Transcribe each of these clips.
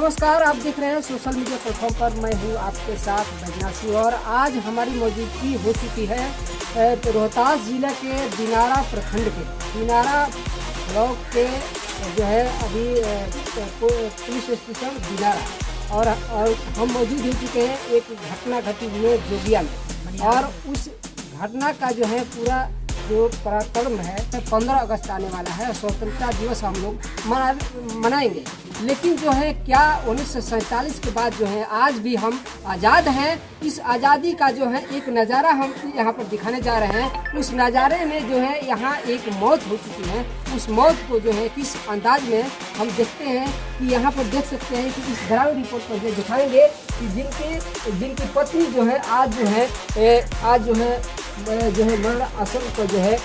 नमस्कार, आप देख रहे हैं सोशल मीडिया प्लेटफॉर्म पर। मैं हूं आपके साथ बैजनाथ सिंह और आज हमारी मौजूदगी हो चुकी है रोहतास जिला के दिनारा प्रखंड के दिनारा ब्लॉक के जो है अभी पुलिस स्टेशन दिनारा और हम मौजूद हो चुके हैं। एक घटना घटी हुई है जोगिया में और उस घटना का जो है पूरा जो पराक्रम है 15 अगस्त आने वाला है, स्वतंत्रता दिवस हम लोग मनाएंगे। लेकिन जो है क्या 1947 के बाद जो है आज भी हम आज़ाद हैं। इस आज़ादी का जो है एक नज़ारा हम यहाँ पर दिखाने जा रहे हैं। उस नज़ारे में जो है यहाँ एक मौत हो चुकी है। उस मौत को जो है किस अंदाज में हम देखते हैं कि यहाँ पर देख सकते हैं कि इस ग्राउंड रिपोर्ट पर जो दिखाएंगे कि जिनकी पत्नी जो है आज जो है मरण आसन पर जो है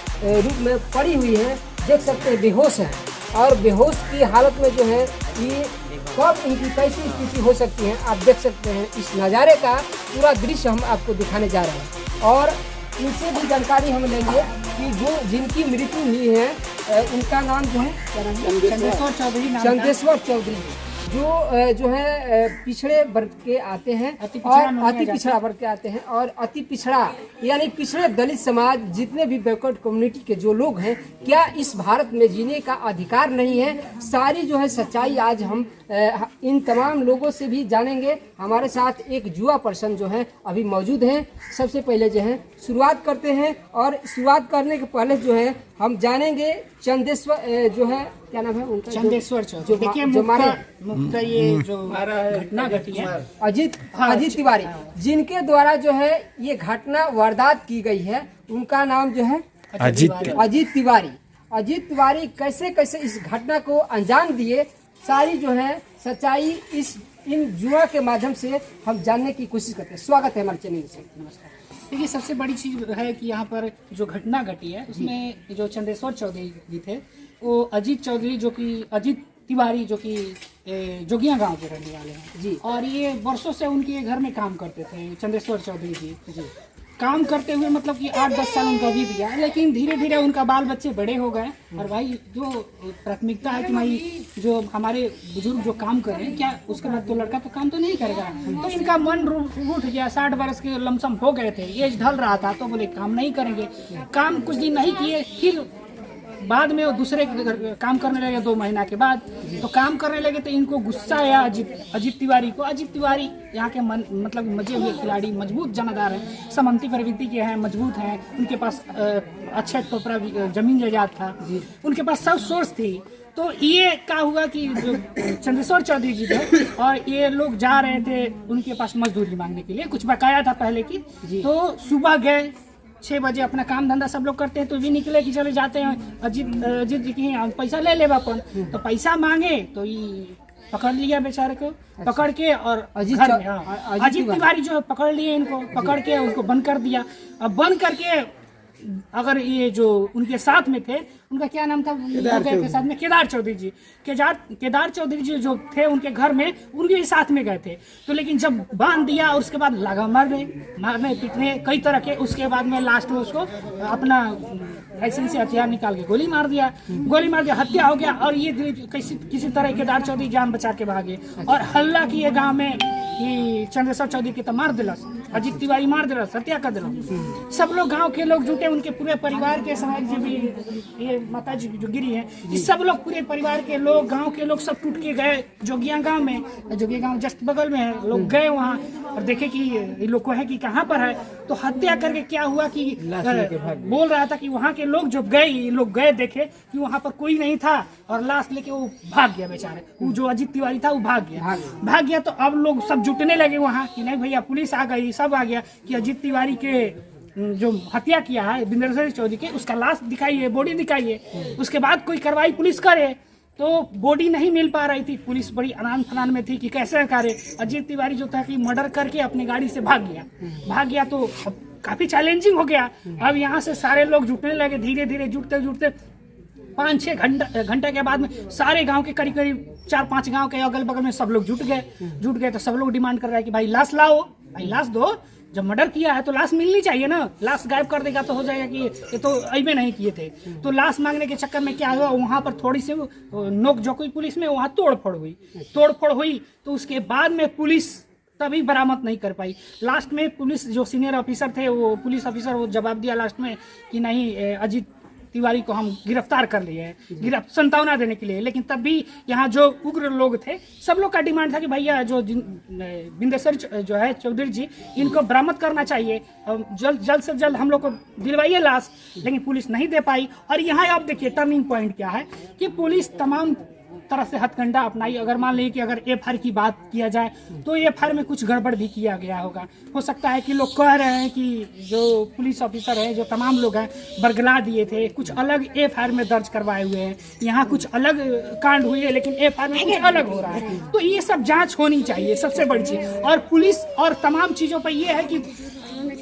रूप में पड़ी हुई है। देख सकते हैं बेहोश है और बेहोश की हालत में जो है ये कब इनकी कैसी स्थिति हो सकती है आप देख सकते हैं। इस नज़ारे का पूरा दृश्य हम आपको दिखाने जा रहे हैं और इनसे भी जानकारी हम लेंगे कि जो जिनकी मृत्यु हुई है उनका नाम जो है चंदेश्वर चौधरी जो है पिछड़े वर्ग के आते हैं और अति पिछड़ा वर्ग के आते हैं और अति पिछड़ा यानी पिछड़े दलित समाज जितने भी बैकवर्ड कम्युनिटी के जो लोग हैं, क्या इस भारत में जीने का अधिकार नहीं है? सारी जो है सच्चाई आज हम इन तमाम लोगों से भी जानेंगे। हमारे साथ एक युवा पर्सन जो है अभी मौजूद हैं। सबसे पहले जो है शुरुआत करते हैं और शुरुआत करने के पहले जो है हम जानेंगे चंदेश्वर जो है क्या नाम है उनका, चंदेश्वर चौधरी। देखिए मुख्य ये जो घटना घटी है अजीत तिवारी, जिनके द्वारा जो है ये घटना वारदात की गई है, उनका नाम जो है अजीत तिवारी कैसे कैसे इस घटना को अंजाम दिए, सारी जो है सच्चाई इन युवा के माध्यम से हम जानने की कोशिश करते हैं। स्वागत है हमारे चैनल से। नमस्कार। देखिए सबसे बड़ी चीज है कि यहाँ पर जो घटना घटी है उसमें जो चंदेश्वर चौधरी जी थे वो अजीत तिवारी जो कि जोगिया गांव के रहने वाले हैं जी। और ये वर्षों से उनके घर में काम करते थे चंदेश्वर चौधरी जी। काम करते हुए मतलब कि 8-10 साल उनका बीत गया, लेकिन धीरे धीरे उनका बाल बच्चे बड़े हो गए और भाई जो प्राथमिकता है कि भाई जो हमारे बुजुर्ग जो काम कर रहे हैं क्या उसके बाद तो लड़का तो काम तो नहीं करेगा। तो इनका मन रूठ गया। 60 वर्ष के लमसम हो गए थे, एज ढल रहा था, तो बोले काम नहीं करेंगे। काम कुछ दिन नहीं किए, फिर बाद में वो दूसरे काम करने लगे 2 महीना के बाद। तो काम करने लगे तो इनको गुस्सा आया अजीत तिवारी को। अजीत तिवारी यहाँ के मतलब मजे हुए खिलाड़ी, मजबूत जनादार हैं, समंती प्रवृत्ति के हैं, मजबूत हैं, उनके पास अच्छे टोपरा जमीन जायदाद था, उनके पास सब सोर्स थी। तो ये क्या हुआ कि जो चंदेश्वर चौधरी जी थे और ये लोग जा रहे थे उनके पास मजदूरी मांगने के लिए, कुछ बकाया था पहले की। तो सुबह गए 6 बजे, अपना काम धंधा सब लोग करते हैं तो भी निकले कि चले जाते हैं अजीत जी की पैसा ले अपन। तो पैसा मांगे तो ये पकड़ लिया बेचारे को, पकड़ के और अजीत तिवारी जो पकड़ लिए इनको, पकड़ के उनको बंद कर दिया। अब बंद करके अगर ये जो उनके साथ में थे, उनका क्या नाम था के साथ में, केदार चौधरी जी। केदार चौधरी जी जो थे उनके घर में, उनके साथ में गए थे। तो लेकिन जब बांध दिया और उसके बाद लगा मारने पीटने कई तरह के, उसके बाद में लास्ट में उसको अपना ऐसे से हथियार निकाल के गोली मार दिया, हत्या हो गया। और ये किसी तरह केदार चौधरी जान बचा के भागे और हल्ला किए गाँव में कि चंदेश्वर चौधरी के तो मार दिला, अजीत तिवारी मार दिला, हत्या कर दिला। सब लोग गांव के लोग जुटे, उनके पूरे परिवार के समाज जो भी ये माता जी जो गिरी है, सब लोग पूरे परिवार के लोग, गांव के लोग सब टूट के गए जोगिया गांव में। जोगिया गांव जस्ट बगल में है। लोग गए वहां और देखे कि ये लोग को है कि कहाँ पर है। तो हत्या करके क्या हुआ कि बोल रहा था कि वहाँ के लोग जो गए देखे कि वहाँ पर कोई नहीं था और लाश लेके वो भाग गया बेचारे। वो जो अजीत तिवारी था वो भाग गया। तो अब लोग सब जुटने लगे वहाँ कि नहीं भैया पुलिस आ गई, सब आ गया कि अजीत तिवारी के जो हत्या किया है बिंदर चौधरी के, उसका लाश दिखाइए, बॉडी दिखाइए। उसके बाद कोई कार्रवाई पुलिस करे तो बॉडी नहीं मिल पा रही थी। पुलिस बड़ी अनान फनान में थी कि कैसे करे। अजीत तिवारी जो था कि मर्डर करके अपनी गाड़ी से भाग गया। तो अब काफी चैलेंजिंग हो गया। अब यहाँ से सारे लोग जुटने लगे, धीरे धीरे जुटते 5-6 घंटे के बाद में सारे गांव के करीब 4-5 गांव के अगल बगल में सब लोग जुट गए। तो सब लोग डिमांड कर रहे हैं कि भाई लाश लाओ, भाई लाश दो। जब मर्डर किया है तो लाश मिलनी चाहिए ना। लाश गायब कर देगा तो हो जाएगा कि ये तो ऐबे नहीं किए थे। तो लाश मांगने के चक्कर में क्या हुआ, वहां पर थोड़ी सी नोक झोंक हुई पुलिस में, वहां तोड़फोड़ हुई। तो उसके बाद में पुलिस तभी बरामद नहीं कर पाई। लास्ट में पुलिस जो सीनियर ऑफिसर थे, वो पुलिस ऑफिसर वो जवाब दिया लास्ट में कि नहीं, अजीत तिवारी को हम गिरफ्तार कर लिए हैं, संतावना देने के लिए। लेकिन तब भी यहाँ जो उग्र लोग थे, सब लोग का डिमांड था कि भैया जो बिंदेश्वर जो है चौधरी जी, इनको बरामद करना चाहिए, जल्द से जल्द हम लोग को दिलवाइए लाश। लेकिन पुलिस नहीं दे पाई। और यहाँ आप देखिए टर्निंग पॉइंट क्या है कि पुलिस तमाम तरह से हथकंडा अपनाई। अगर मान लीजिए कि अगर एफआईआर की बात किया जाए तो एफआईआर में कुछ गड़बड़ भी किया गया होगा। हो सकता है कि लोग कह रहे हैं कि जो पुलिस ऑफिसर है, जो तमाम लोग हैं, बरगला दिए थे, कुछ अलग एफआईआर में दर्ज करवाए हुए हैं, यहाँ कुछ अलग कांड हुई है लेकिन एफआईआर में कुछ अलग हो रहा है। तो ये सब जांच होनी चाहिए, सबसे बड़ी चीज। और पुलिस और तमाम चीजों पर यह है कि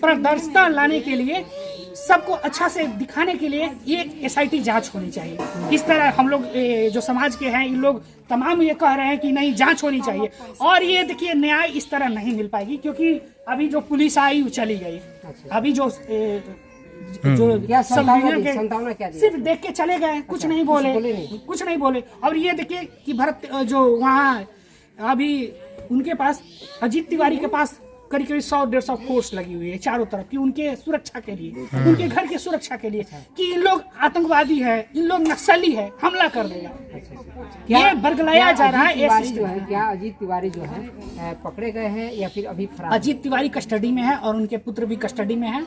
पारदर्शिता लाने के लिए, सबको अच्छा से दिखाने के लिए ये एसआईटी जांच होनी चाहिए। इस तरह हम लोग जो समाज के हैं, इन लोग तमाम ये कह रहे हैं कि नहीं, जांच होनी चाहिए। और ये देखिए न्याय इस तरह नहीं मिल पाएगी, क्योंकि अभी जो पुलिस आई वो चली गई। अभी जो संतावना क्या दी? सिर्फ देख के चले गए, कुछ नहीं बोले। और ये देखिए कि भरत जो वहाँ अभी उनके पास, अजीत तिवारी के पास करीब 100-150 फोर्स लगी हुई है चारों तरफ की, उनके सुरक्षा के लिए, उनके घर के सुरक्षा के लिए, कि इन लोग आतंकवादी है, इन लोग नक्सली है, हमला कर देगा। ये बरगलाया जा रहा है। जो है क्या अजीत तिवारी जो है पकड़े गए हैं या फिर अभी फरार? अजीत तिवारी कस्टडी में है और उनके पुत्र भी कस्टडी में है।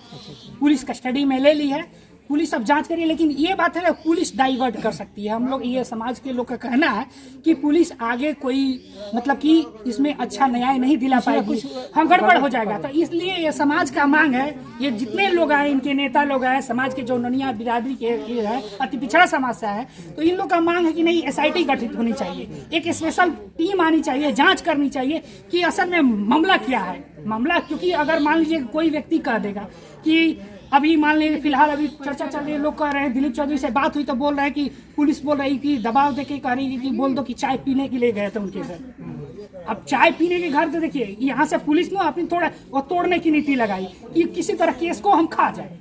पुलिस कस्टडी में ले ली है, पुलिस अब जांच करिए। लेकिन ये बात है ना, पुलिस डाइवर्ट कर सकती है। हम लोग, ये समाज के लोग का कहना है कि पुलिस आगे कोई मतलब कि इसमें अच्छा न्याय नहीं दिला पाएगी, हाँ गड़बड़ हो जाएगा। तो इसलिए ये समाज का मांग है, ये जितने लोग आए, इनके नेता लोग आए, समाज के जो ननिया बिरादरी के है, अति पिछड़ा समाज से है, तो इन लोग का मांग है कि नहीं, एसआईटी गठित होनी चाहिए, एक स्पेशल टीम आनी चाहिए, जाँच करनी चाहिए कि असल में मामला क्या है। मामला, क्योंकि अगर मान लीजिए कोई व्यक्ति कह देगा कि अभी मान लीजिए फिलहाल अभी चर्चा चल रही है, लोग कह रहे हैं, दिलीप चौधरी से बात हुई तो बोल रहे हैं कि पुलिस बोल रही कि दबाव देके कह रही कि बोल दो कि चाय पीने के लिए गए थे उनके घर। अब चाय पीने के घर तो देखिए, यहाँ से पुलिस ने अपनी थोड़ा वो तोड़ने की नीति लगाई कि किसी तरह केस को हम खा जाए,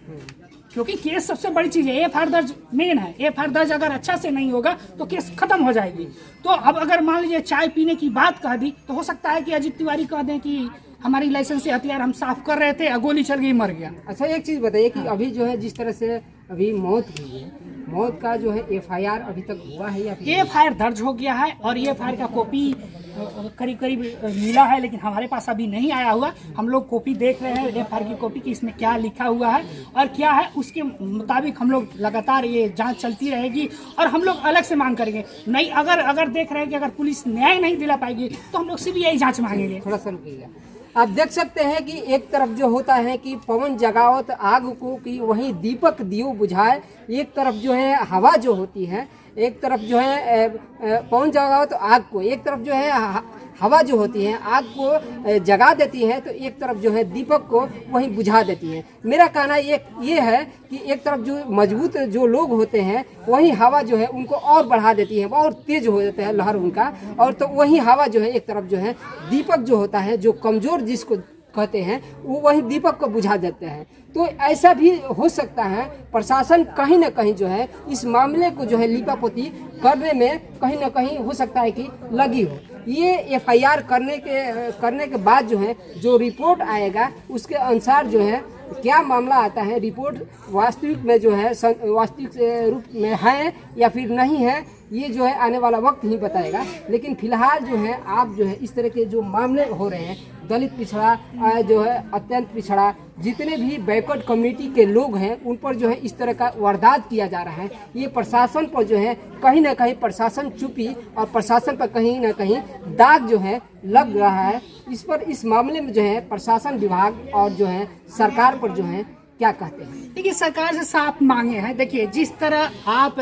क्योंकि केस सबसे बड़ी चीज है। एफआईआर दर्ज मेन है, एफआईआर दर्ज अगर अच्छा से नहीं होगा तो केस खत्म हो जाएगी। तो अब अगर मान लीजिए चाय पीने की बात कह दी तो हो सकता है कि अजीत तिवारी कह दें कि हमारी लाइसेंस से हथियार हम साफ कर रहे थे, गोली चल गई, मर गया। अच्छा, एक चीज बताइए कि अभी जो है जिस तरह से अभी मौत हुई है, मौत का जो है एफआईआर अभी तक हुआ है या फिर? एफआईआर दर्ज हो गया है और एफआईआर का कॉपी करीब मिला है, लेकिन हमारे पास अभी नहीं आया हुआ। हम लोग कॉपी देख रहे हैं, एफआईआर की कॉपी की, इसमें क्या लिखा हुआ है और क्या है, उसके मुताबिक हम लोग लगातार ये जांच चलती रहेगी। और हम लोग अलग से मांग करेंगे, नहीं अगर देख रहे हैं कि अगर पुलिस न्याय नहीं दिला पाएगी तो हम लोग सीबीआई जांच मांगेंगे। थोड़ा सा रुकिएगा। आप देख सकते हैं कि एक तरफ जो होता है कि पवन जगावत आग को, कि वहीं दीपक दियो बुझाए। एक तरफ जो है हवा जो होती है, एक तरफ जो है पवन जगावत आग को, एक तरफ जो है हवा जो होती है आग को जगा देती है, तो एक तरफ जो है दीपक को वहीं बुझा देती है। मेरा कहना ये है कि एक तरफ जो मजबूत जो लोग होते हैं, वहीं हवा जो है उनको और बढ़ा देती है, और तेज हो जाता है लहर उनका, और तो वहीं हवा जो है एक तरफ जो है दीपक जो होता है, जो कमजोर जिसको कहते हैं, वो वही दीपक को बुझा देते हैं। तो ऐसा भी हो सकता है प्रशासन कहीं ना कहीं जो है इस मामले को जो है लीपापोती करने में कहीं ना कहीं हो सकता है कि लगी हो। ये एफआईआर करने के बाद जो है जो रिपोर्ट आएगा उसके अनुसार जो है क्या मामला आता है, रिपोर्ट वास्तविक में जो है वास्तविक रूप में है या फिर नहीं है, ये जो है आने वाला वक्त ही बताएगा। लेकिन फिलहाल जो है आप जो है इस तरह के जो मामले हो रहे हैं, दलित पिछड़ा जो है अत्यंत पिछड़ा, जितने भी बैकवर्ड कम्युनिटी के लोग हैं उन पर जो है इस तरह का वारदात किया जा रहा है। ये प्रशासन पर जो है कहीं ना कहीं प्रशासन चुप्पी और प्रशासन पर कहीं ना कहीं दाग जो है लग रहा है। इस पर इस मामले में जो है प्रशासन विभाग और जो है सरकार पर जो है क्या कहते हैं? देखिए, सरकार से साफ मांगे हैं। देखिए, जिस तरह आप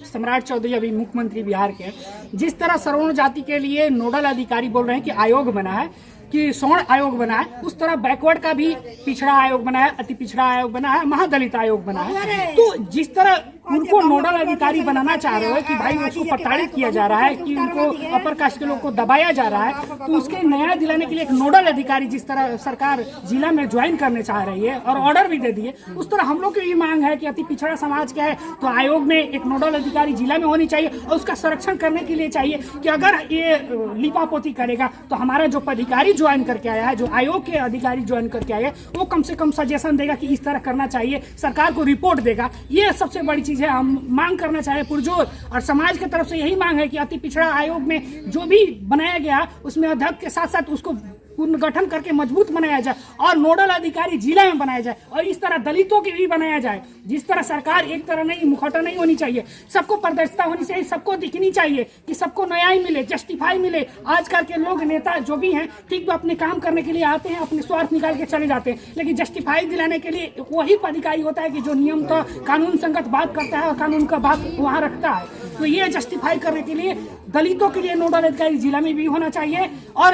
सम्राट चौधरी अभी मुख्यमंत्री बिहार के, जिस तरह सवर्ण जाति के लिए नोडल अधिकारी बोल रहे हैं कि आयोग बना है, कि सवर्ण आयोग बना है, उस तरह बैकवर्ड का भी पिछड़ा आयोग बना है, अति पिछड़ा आयोग बना है, महादलित आयोग बना है। तो जिस तरह उनको नोडल अधिकारी बनाना चाह रहे हो कि भाई उसको प्रताड़ित किया जा रहा है, कि उनको अपर कास्ट के लोग को दबाया जा रहा है, तो उसके न्याय दिलाने के लिए एक नोडल अधिकारी जिस तरह सरकार जिला में ज्वाइन करने चाह रही है और ऑर्डर भी दे दिए, उस तरह हम लोग की भी मांग है कि अति पिछड़ा समाज क्या है तो आयोग में एक नोडल अधिकारी जिला में होनी चाहिए और उसका संरक्षण करने के लिए चाहिए कि अगर ये लिपापोती करेगा तो हमारा जो पदाधिकारी ज्वाइन करके आया है, जो आयोग के अधिकारी ज्वाइन करके आए, वो कम से कम सजेशन देगा कि इस तरह करना चाहिए, सरकार को रिपोर्ट देगा। ये सबसे बड़ी चीज है, हम मांग करना चाहे पुरजोर, और समाज की तरफ से यही मांग है कि अति पिछड़ा आयोग में जो भी बनाया गया उसमें अध्यक्ष के साथ साथ उसको पुनर्गठन करके मजबूत बनाया जाए और नोडल अधिकारी जिला में बनाया जाए और इस तरह दलितों की भी बनाया जाए। जिस तरह सरकार एक तरह नहीं, मुखौटा नहीं होनी चाहिए, सबको पारदर्शिता होनी चाहिए, सबको दिखनी चाहिए कि सबको न्याय मिले, जस्टिफाई मिले। आजकल के लोग नेता जो भी हैं ठीक, वो अपने काम करने के लिए आते हैं, अपने स्वार्थ निकाल के चले जाते हैं, लेकिन जस्टिफाई दिलाने के लिए वही पदाधिकारी होता है कि जो नियम का कानून संगत बात करता है और कानून का बात वहाँ रखता है। तो ये जस्टिफाई करने के लिए दलितों के लिए नोडल अधिकारी जिला में भी होना चाहिए और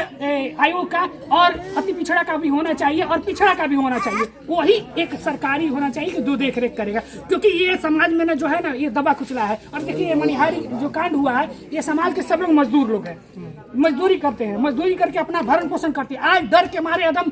आयोग का, और अति पिछड़ा का भी होना चाहिए और पिछड़ा का भी होना चाहिए। वही एक सरकारी होना चाहिए कि जो देख रेख करेगा, क्योंकि ये समाज में ना जो है ना ये दबा कुचला है। और देखिए ये मनिहारी जो कांड हुआ है, ये समाज के सब लोग मजदूर लोग हैं, मजदूरी करते हैं, मजदूरी करके अपना भरण पोषण करते हैं। आज डर के मारे एकदम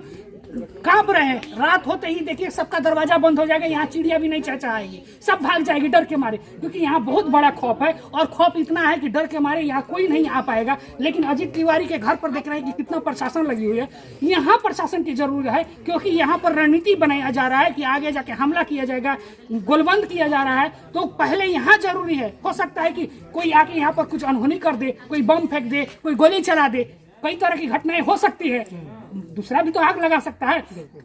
कांप रहे हैं, रात होते ही देखिए सबका दरवाजा बंद हो जाएगा, यहाँ चिड़िया भी नहीं चहचहाएगी, सब भाग जाएगी डर के मारे, क्योंकि यहाँ बहुत बड़ा खौफ है और खौफ इतना है कि डर के मारे यहाँ कोई नहीं आ पाएगा। लेकिन अजीत तिवारी के घर पर देख रहे हैं कि कितना प्रशासन लगी हुई है। यहाँ प्रशासन की जरूरत है, क्योंकि यहाँ पर रणनीति बनाया जा रहा है कि आगे जाके हमला किया जाएगा, गोलबंद किया जा रहा है। तो पहले यहाँ जरूरी है, हो सकता है कि कोई आके यहाँ पर कुछ अनहोनी कर दे, कोई बम फेंक दे, कोई गोली चला दे, कई तरह की घटनाएं हो सकती है, दूसरा भी तो आग लगा सकता है।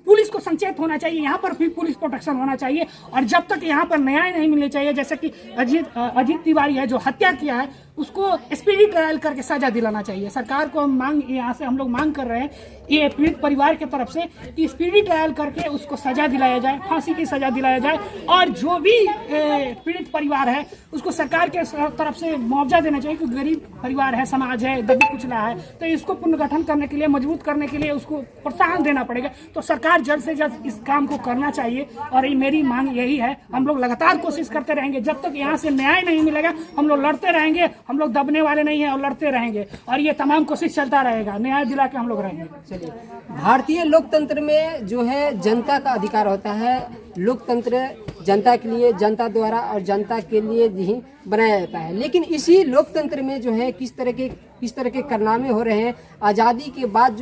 पुलिस को संचेत होना चाहिए, यहाँ पर भी पुलिस प्रोटेक्शन होना चाहिए। और जब तक यहाँ पर न्याय नहीं मिलना चाहिए, जैसे कि अजीत तिवारी है जो हत्या किया है, उसको स्पीडी ट्रायल करके सजा दिलाना चाहिए। सरकार को मांग, यहाँ से हम लोग मांग कर रहे हैं ये पीड़ित परिवार की तरफ से कि स्पीडी ट्रायल करके उसको सजा दिलाया जाए, फांसी की सजा दिलाया जाए। और जो भी पीड़ित परिवार है उसको सरकार के तरफ से मुआवजा देना चाहिए, क्योंकि गरीब परिवार है, समाज है, दबी कुचला है, तो इसको पुनर्गठन करने के लिए, मजबूत करने के लिए उसको प्रोत्साहन देना पड़ेगा। तो सरकार जल्द से जल्द इस काम को करना चाहिए और मेरी मांग यही है। हम लोग लगातार कोशिश करते रहेंगे, जब तक यहाँ से न्याय नहीं मिलेगा हम लोग लड़ते रहेंगे। हम लोग दबने वाले नहीं हैं और लड़ते रहेंगे और ये तमाम कोशिश चलता रहेगा, न्याय दिला के हम लोग रहेंगे। चलिए, भारतीय लोकतंत्र में जो है जनता का अधिकार होता है, लोकतंत्र जनता के लिए, जनता द्वारा और जनता के लिए ही बनाया जाता है। लेकिन इसी लोकतंत्र में जो है किस तरह के कारनामे हो रहे हैं, आज़ादी के बाद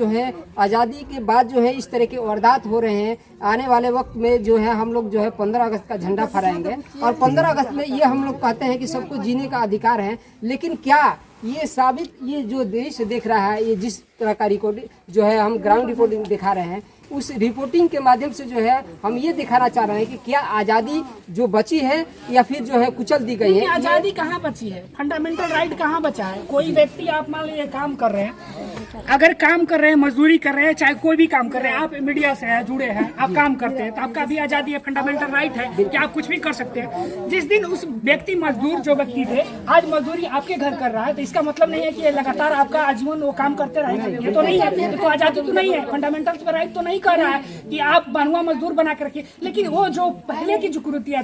जो है इस तरह के वारदात हो रहे हैं। आने वाले वक्त में जो है हम लोग जो है 15 अगस्त का झंडा फहराएंगे और 15 अगस्त में ये हम लोग कहते हैं कि सबको जीने का अधिकार है। लेकिन क्या ये साबित, ये जो देश देख रहा है, ये जिस तरह का रिकॉर्डिंग जो है हम ग्राउंड रिपोर्टिंग दिखा रहे हैं, उस रिपोर्टिंग के माध्यम से जो है हम ये दिखाना चाह रहे हैं कि क्या आज़ादी जो बची है या फिर जो है कुचल दी गई है। आज़ादी कहाँ बची है, फंडामेंटल राइट कहाँ बचा है। कोई व्यक्ति, आप मान लीजिए काम कर रहे हैं, अगर काम कर रहे हैं, मजदूरी कर रहे हैं, चाहे कोई भी काम कर रहे हैं, आप मीडिया से है, जुड़े हैं, आप काम करते हैं, तो आपका भी आज़ादी है, फंडामेंटल राइट है कि आप कुछ भी कर सकते हैं। जिस दिन उस व्यक्ति, मजदूर जो व्यक्ति थे, आज मजदूरी आपके घर कर रहा है, तो इसका मतलब नहीं है कि लगातार आपका आजीवन वो काम करते रहेगा। ये तो नहीं है, तो आज़ादी तो नहीं है, फंडामेंटल राइट तो नहीं कर रहा है कि आप बनुआ मजदूर बना कर रखिए। लेकिन वो जो पहले की जो कुरीतियाँ